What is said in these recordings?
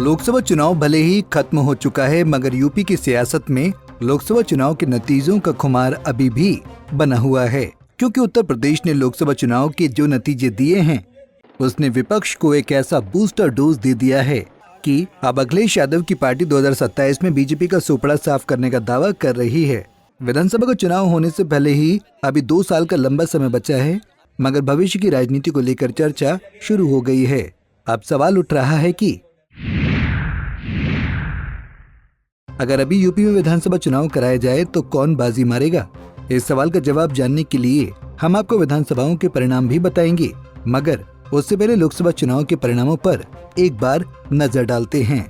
लोकसभा चुनाव भले ही खत्म हो चुका है, मगर यूपी की सियासत में लोकसभा चुनाव के नतीजों का खुमार अभी भी बना हुआ है, क्योंकि उत्तर प्रदेश ने लोकसभा चुनाव के जो नतीजे दिए हैं उसने विपक्ष को एक ऐसा बूस्टर डोज दे दिया है कि अब अखिलेश यादव की पार्टी 2027 में बीजेपी का सोपड़ा साफ करने का दावा कर रही है। विधानसभा का चुनाव होने से पहले ही अभी 2 साल का लंबा समय बचा है, मगर भविष्य की राजनीति को लेकर चर्चा शुरू हो गई है। अब सवाल उठ रहा है कि अगर अभी यूपी में विधानसभा चुनाव कराया जाए तो कौन बाजी मारेगा? इस सवाल का जवाब जानने के लिए हम आपको विधानसभाओं के परिणाम भी बताएंगे, मगर उससे पहले लोकसभा चुनाव के परिणामों पर एक बार नजर डालते हैं।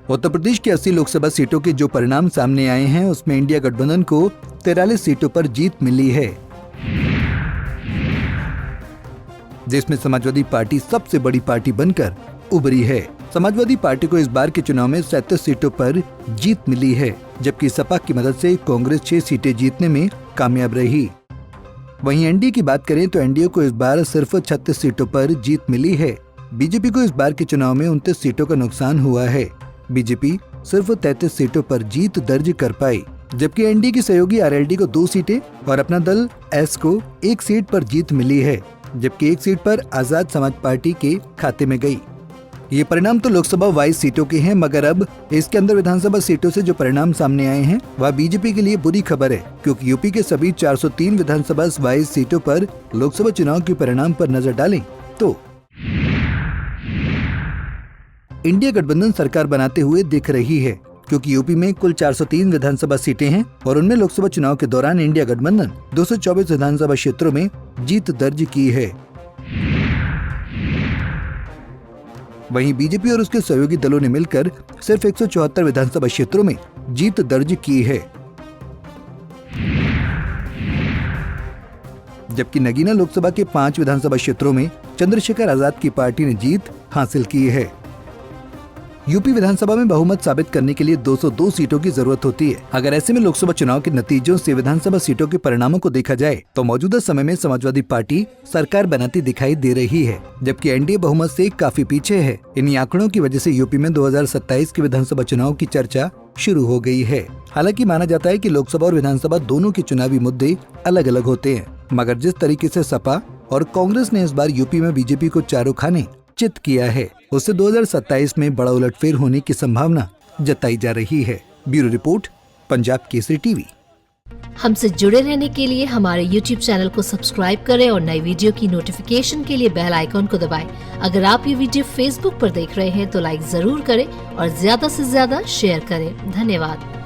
उत्तर प्रदेश की 80 लोकसभा सीटों के जो परिणाम सामने आए हैं उसमें इंडिया गठबंधन को 43 सीटों पर जीत मिली है, जिसमें समाजवादी पार्टी सबसे बड़ी पार्टी बनकर उभरी है। समाजवादी पार्टी को इस बार के चुनाव में 37 सीटों पर जीत मिली है, जबकि सपा की मदद से कांग्रेस 6 सीटें जीतने में कामयाब रही। वहीं एनडीए की बात करें तो एनडीए को इस बार सिर्फ 36 सीटों पर जीत मिली है। बीजेपी को इस बार के चुनाव में 29 सीटों का नुकसान हुआ है। बीजेपी सिर्फ 33 सीटों पर जीत दर्ज कर पाई, जबकि एनडीए की सहयोगी आरएलडी को 2 सीटें और अपना दल एस को 1 सीट पर जीत मिली है, जबकि 1 सीट पर आजाद समाज पार्टी के खाते में गई। ये परिणाम तो लोकसभा वाइज सीटों के हैं, मगर अब इसके अंदर विधानसभा सीटों से जो परिणाम सामने आए हैं वह बीजेपी के लिए बुरी खबर है, क्योंकि यूपी के सभी 403 विधानसभा वाइज सीटों पर लोकसभा चुनाव के परिणाम पर नजर डालें तो इंडिया गठबंधन सरकार बनाते हुए दिख रही है, क्योंकि यूपी में कुल 403 विधानसभा सीटें हैं और उनमें लोकसभा चुनाव के दौरान इंडिया गठबंधन 224 विधानसभा क्षेत्रों में जीत दर्ज की है। वहीं बीजेपी और उसके सहयोगी दलों ने मिलकर सिर्फ 174 विधानसभा क्षेत्रों में जीत दर्ज की है, जबकि नगीना लोकसभा के 5 विधानसभा क्षेत्रों में चंद्रशेखर आजाद की पार्टी ने जीत हासिल की है। यूपी विधानसभा में बहुमत साबित करने के लिए 202 सीटों की जरूरत होती है। अगर ऐसे में लोकसभा चुनाव के नतीजों से विधानसभा सीटों के परिणामों को देखा जाए तो मौजूदा समय में समाजवादी पार्टी सरकार बनाती दिखाई दे रही है, जबकि एनडीए बहुमत से काफी पीछे है। इन्हीं आंकड़ों की वजह से यूपी में 2027 के विधानसभा चुनाव की चर्चा शुरू हो गई है। हालांकि माना जाता है कि लोकसभा और विधानसभा दोनों के चुनावी मुद्दे अलग अलग होते हैं, मगर जिस तरीके से सपा और कांग्रेस ने इस बार यूपी में बीजेपी को चारों खाने चित किया है, उससे 2027 में बड़ा उलटफेर होने की संभावना जताई जा रही है। Bureau report, Punjab Kesari TV. हमसे जुड़े रहने के लिए हमारे YouTube चैनल को सब्सक्राइब करें और नई वीडियो की नोटिफिकेशन के लिए बेल आइकॉन को दबाएं। अगर आप ये वीडियो Facebook पर देख रहे हैं तो लाइक जरूर करें और ज्यादा से ज्यादा शेयर करें। धन्यवाद।